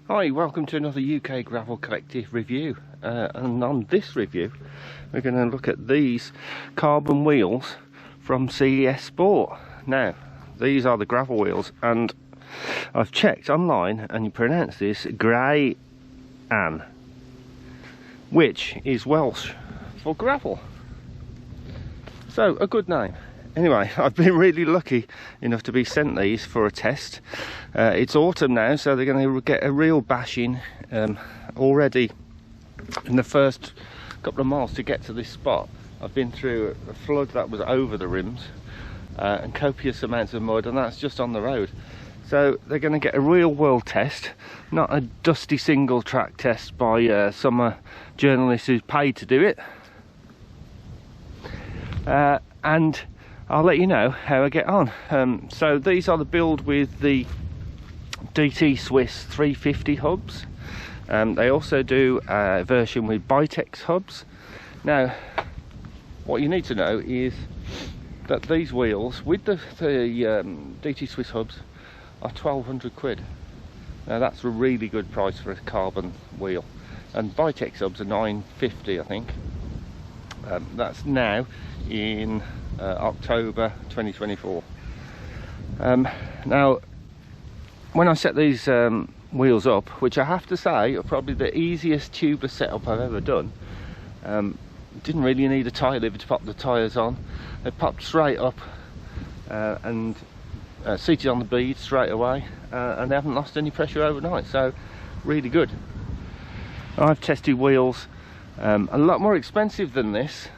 Hi, welcome to another UK Gravel Collective review, and on this review we're going to look at these carbon wheels from CES Sport. Now these are the gravel wheels, and I've checked online and you pronounce this Graean, which is Welsh for gravel, so a good name. Anyway, I've been really lucky enough to be sent these for a test. It's autumn now, so they're going to get a real bashing already. In the first couple of miles to get to this spot, I've been through a flood that was over the rims and copious amounts of mud, and that's just on the road. So they're going to get a real world test, not a dusty single track test by some journalist who's paid to do it. And I'll let you know how I get on. So these are the build with the DT Swiss 350 hubs. They also do a version with Bitex hubs. Now, what you need to know is that these wheels with the DT Swiss hubs are 1,200 quid. Now that's a really good price for a carbon wheel, and Bitex hubs are 950, I think. That's now in October 2024. Now when I set these wheels up, which I have to say are probably the easiest tubeless setup I've ever done, didn't really need a tyre lever to pop the tyres on. They popped straight up and seated on the bead straight away, and they haven't lost any pressure overnight, so really good. I've tested wheels a lot more expensive than this,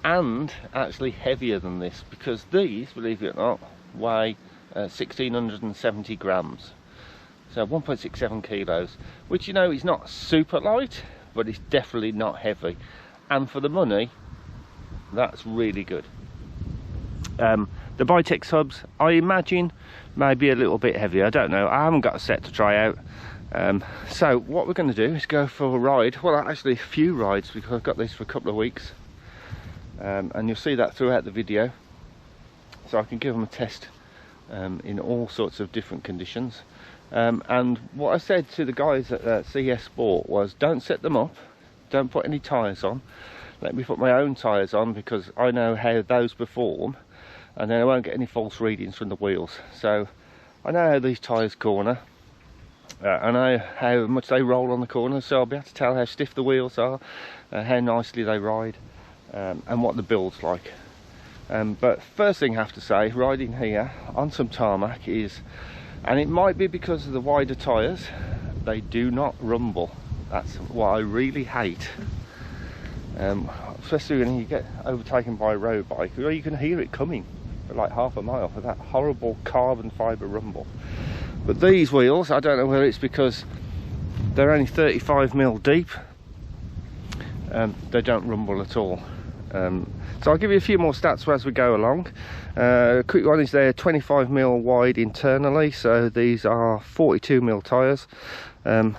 and actually heavier than this, because these, believe it or not, weigh 1,670 grams, so 1.67 kilos, which, you know, is not super light, but it's definitely not heavy, and for the money that's really good. The Bitex hubs, I imagine, may be a little bit heavier. I don't know, I haven't got a set to try out. So what we're going to do is go for a ride, well actually a few rides, because I've got this for a couple of weeks, and you'll see that throughout the video, so I can give them a test in all sorts of different conditions. And what I said to the guys at CES Sport was, don't set them up, don't put any tyres on, let me put my own tyres on, because I know how those perform, and then I won't get any false readings from the wheels. So I know how these tyres corner, I know how much they roll on the corners, so I'll be able to tell how stiff the wheels are, how nicely they ride, and what the build's like. But first thing I have to say, riding here on some tarmac is, and it might be because of the wider tyres, they do not rumble. That's what I really hate, especially when you get overtaken by a road bike, where you can hear it coming for like half a mile, for that horrible carbon fibre rumble. But these wheels, I don't know whether it's because they're only 35mm deep, they don't rumble at all. So I'll give you a few more stats as we go along. Quick one is they're 25mm wide internally, so these are 42mm tyres, and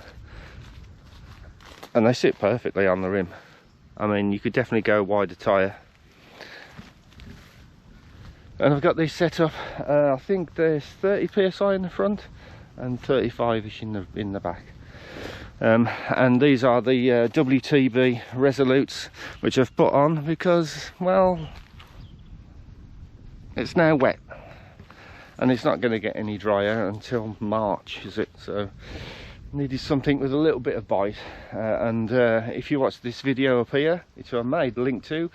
they sit perfectly on the rim. I mean, you could definitely go wider tyre. And I've got these set up, I think there's 30 psi in the front and 35ish in the back. And these are the WTB Resolutes, which I've put on because, well, it's now wet and it's not going to get any drier until March, is it? So needed something with a little bit of bite, and if you watch this video up here, which I made a link to,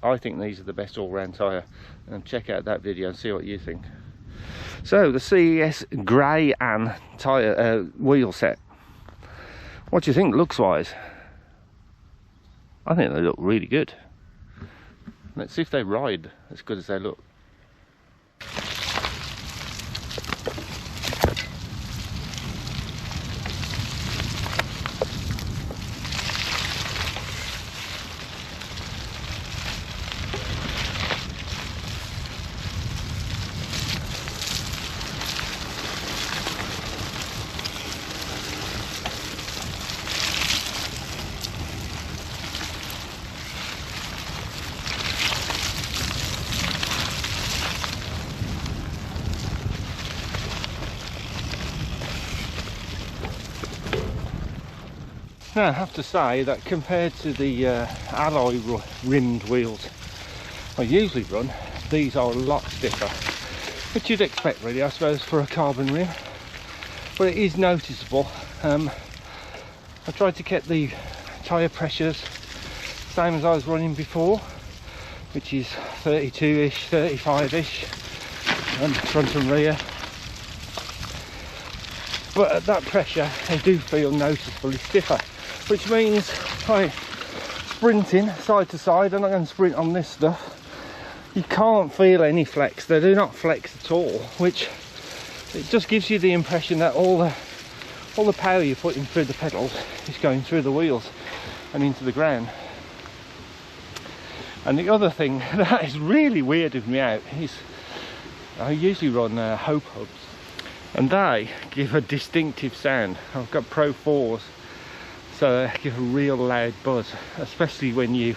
I think these are the best all-round tyre, and check out that video and see what you think. So the CES Graean tyre wheel set, what do you think looks wise? I think they look really good. Let's see if they ride as good as they look. Now I have to say that compared to the alloy rimmed wheels I usually run, these are a lot stiffer, which you'd expect really, I suppose, for a carbon rim, but it is noticeable. I tried to get the tyre pressures same as I was running before, which is 32-ish, 35-ish, front and rear. But at that pressure, they do feel noticeably stiffer, which means by sprinting side to side, and I'm going to sprint on this stuff, you can't feel any flex. They do not flex at all, which it just gives you the impression that all the power you're putting through the pedals is going through the wheels and into the ground. And the other thing that is really weirded me out is I usually run Hope hubs, and they give a distinctive sound. I've got Pro 4s, so they give a real loud buzz, especially when you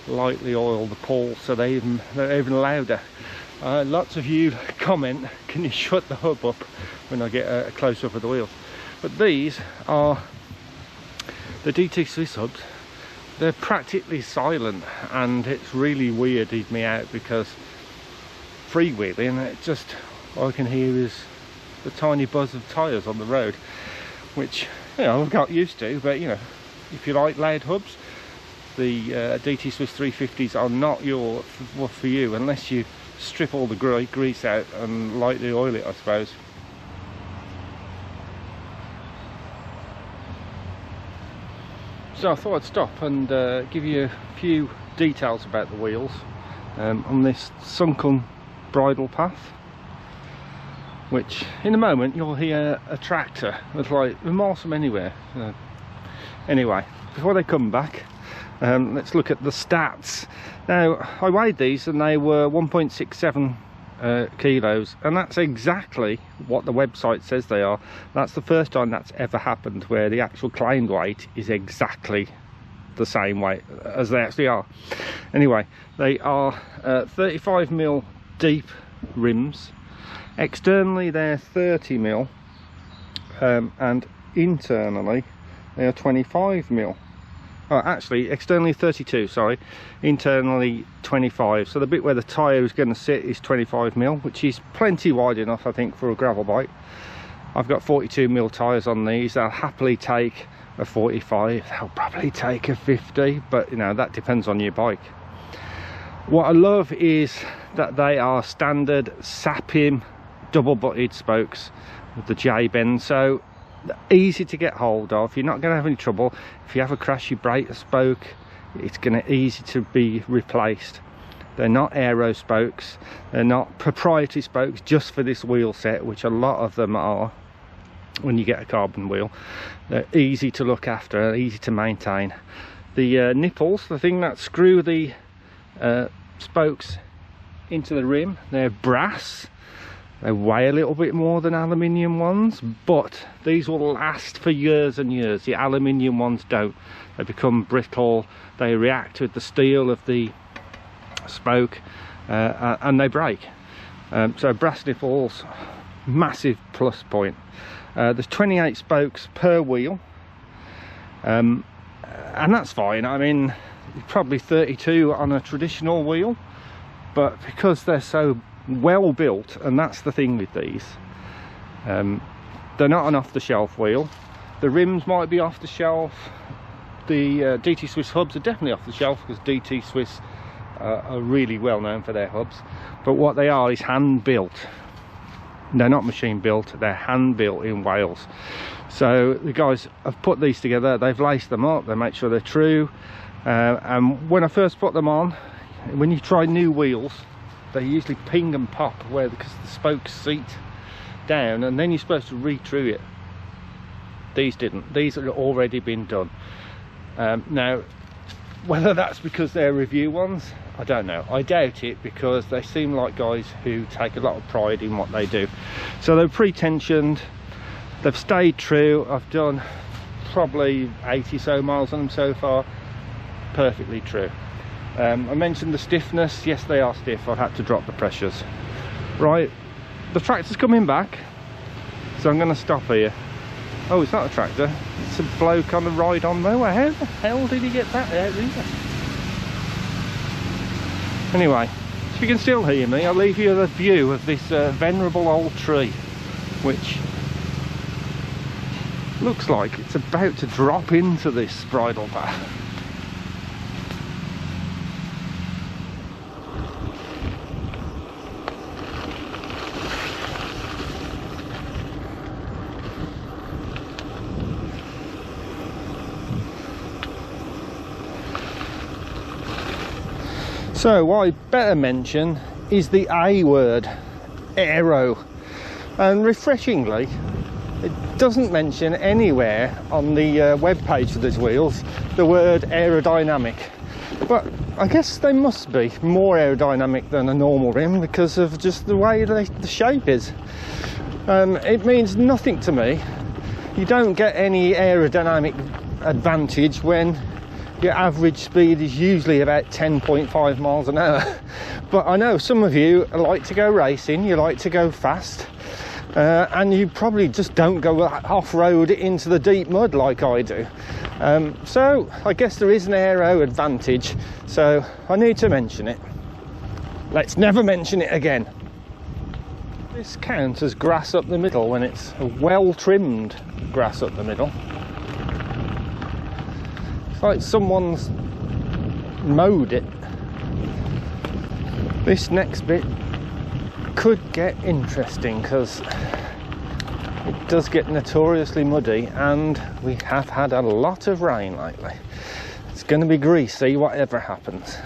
lightly oil the pawl, so they're even louder. Lots of you comment, can you shut the hub up, when I get a close-up of the wheels. But these are the DT Swiss hubs. They're practically silent, and it's really weirded me out because freewheeling, it just, all I can hear is the tiny buzz of tyres on the road, which, you know, I've got used to. But you know, if you like loud hubs, the DT Swiss 350s are not for you, unless you strip all the grease out and lightly oil it, I suppose. So I thought I'd stop and give you a few details about the wheels on this sunken bridle path, which in a moment you'll hear a tractor that's like miles from anywhere. Anyway, before they come back, let's look at the stats. Now I weighed these and they were 1.67 kilos, and that's exactly what the website says they are. That's the first time that's ever happened, where the actual claimed weight is exactly the same weight as they actually are. Anyway, they are 35mm deep rims. Externally they're 30mm, and internally they are 25mm. Oh, actually externally 32, sorry, internally 25. So the bit where the tyre is going to sit is 25mm, which is plenty wide enough, I think, for a gravel bike. I've got 42mm tyres on these. They'll happily take a 45, they'll probably take a 50, but you know, that depends on your bike. What I love is that they are standard Sapim double butted spokes with the J bend, so easy to get hold of. You're not going to have any trouble. If you have a crash, you break a spoke, it's going to easy to be replaced. They're not aero spokes, they're not proprietary spokes just for this wheel set, which a lot of them are when you get a carbon wheel. They're easy to look after, easy to maintain. The nipples, the thing that screw the spokes into the rim, they're brass. They weigh a little bit more than aluminium ones, but these will last for years and years. The aluminium ones don't. They become brittle, they react with the steel of the spoke, and they break. So brass nipples, massive plus point. There's 28 spokes per wheel, and that's fine. I mean, probably 32 on a traditional wheel, but because they're so well built, and that's the thing with these, they're not an off-the-shelf wheel. The rims might be off the shelf. The DT Swiss hubs are definitely off the shelf, because DT Swiss are really well known for their hubs, but what they are is hand built. They're not machine built, they're hand built in Wales. So the guys have put these together, they've laced them up, they make sure they're true, and when I first put them on, when you try new wheels, they usually ping and pop because the spokes seat down, and then you're supposed to re-true it. These didn't. These had already been done. Now, whether that's because they're review ones, I don't know. I doubt it, because they seem like guys who take a lot of pride in what they do. So they're pre-tensioned, they've stayed true. I've done probably 80 so miles on them so far. Perfectly true. I mentioned the stiffness. Yes, they are stiff. I've had to drop the pressures. Right, the tractor's coming back, so I'm going to stop here Oh, it's not a tractor. It's a bloke on a ride-on mower. How the hell did he get that out here? Anyway, if you can still hear me, I'll leave you a view of this venerable old tree, which looks like it's about to drop into this bridle path. So what I better mention is the A word, aero, and refreshingly it doesn't mention anywhere on the web page for these wheels the word aerodynamic, but I guess they must be more aerodynamic than a normal rim because of just the way the shape is. It means nothing to me. You don't get any aerodynamic advantage when your average speed is usually about 10.5 miles an hour. But I know some of you like to go racing, you like to go fast, and you probably just don't go off-road into the deep mud like I do. So I guess there is an aero advantage, so I need to mention it. Let's never mention it again. This counts as grass up the middle when it's a well-trimmed grass up the middle. It's like someone's mowed it. This next bit could get interesting because it does get notoriously muddy and we have had a lot of rain lately. It's going to be greasy whatever happens.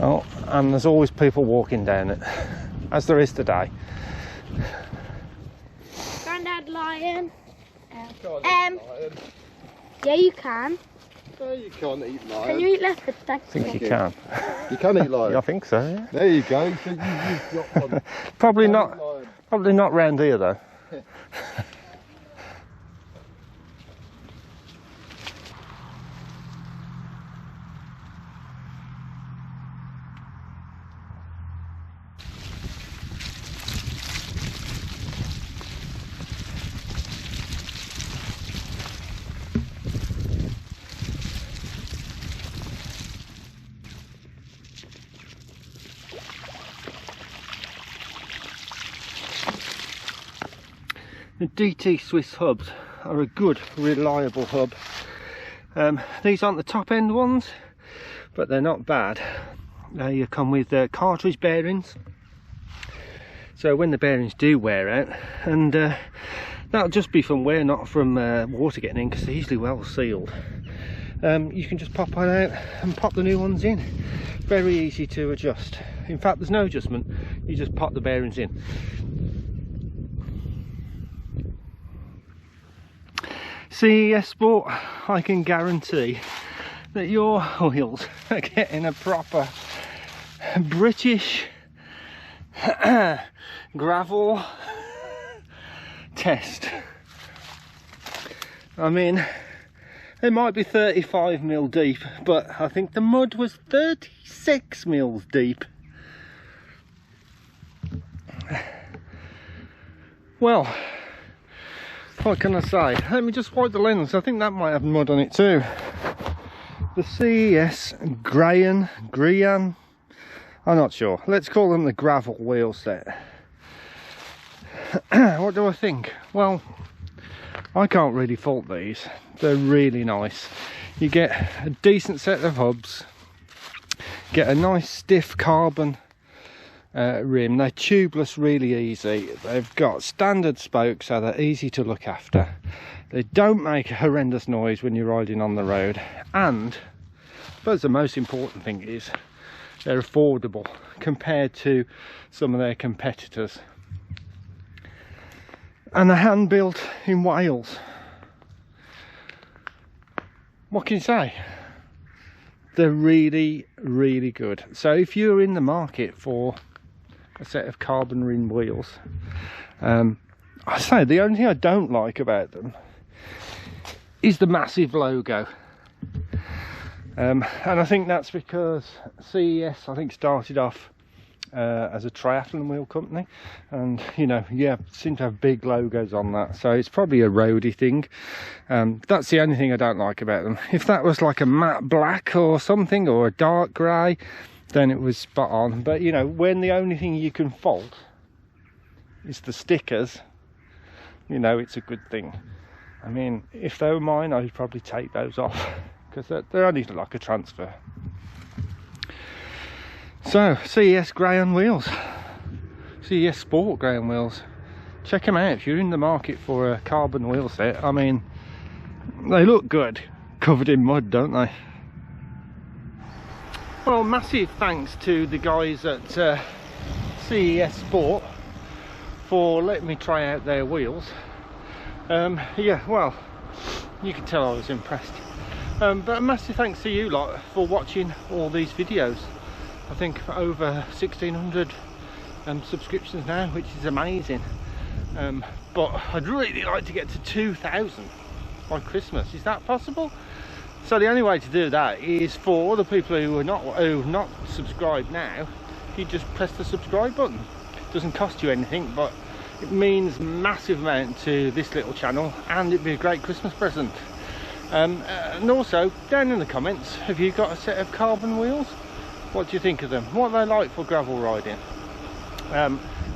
Oh, and there's always people walking down it, as there is today. Grandad lion. Lion. Yeah, you can. No, you can't eat lion. Can you eat leopard? I think you can. You can eat lion. I think so, yeah. There you go. So you've got one. Probably not round here though. The DT Swiss hubs are a good, reliable hub. These aren't the top end ones, but they're not bad. They come with cartridge bearings, so when the bearings do wear out, and that'll just be from wear, not from water getting in, because they're usually well sealed. You can just pop one out and pop the new ones in. Very easy to adjust. In fact, there's no adjustment, you just pop the bearings in. CES Sport, I can guarantee that your wheels are getting a proper British gravel test. I mean, it might be 35 mil deep, but I think the mud was 36 mils deep. Well, what can I say? Let me just wipe the lens. I think that might have mud on it too. The CES Graean, I'm not sure. Let's call them the gravel wheel set. What do I think? Well, I can't really fault these. They're really nice. You get a decent set of hubs, get a nice stiff carbon rim. They're tubeless, really easy. They've got standard spokes, so they're easy to look after. They don't make a horrendous noise when you're riding on the road, and I suppose the most important thing is they're affordable compared to some of their competitors, and they're hand built in Wales. What can you say? They're really, really good. So if you're in the market for a set of carbon rim wheels, I say the only thing I don't like about them is the massive logo. And I think that's because CES, I think, started off as a triathlon wheel company, and you know, yeah, seem to have big logos on that, so it's probably a roadie thing. That's the only thing I don't like about them. If that was like a matte black or something, or a dark grey, then it was spot on. But you know, when the only thing you can fault is the stickers, you know, it's a good thing. I mean, if they were mine, I'd probably take those off, because they're only like a transfer. So, CES Graean wheels, CES Sport Graean wheels. Check them out if you're in the market for a carbon wheel set. I mean, they look good, covered in mud, don't they? Well, massive thanks to the guys at CES Sport for letting me try out their wheels. Yeah, well, you can tell I was impressed. But a massive thanks to you lot for watching all these videos. I think over 1,600 subscriptions now, which is amazing. But I'd really like to get to 2,000 by Christmas. Is that possible? So the only way to do that is for the people who are not subscribed now. You just press the subscribe button. It doesn't cost you anything, but it means massive amount to this little channel, and it'd be a great Christmas present. And also, down in the comments, have you got a set of carbon wheels? What do you think of them? What are they like for gravel riding?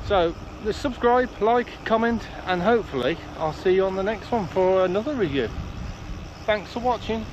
So subscribe, like, comment, and hopefully I'll see you on the next one for another review. Thanks for watching.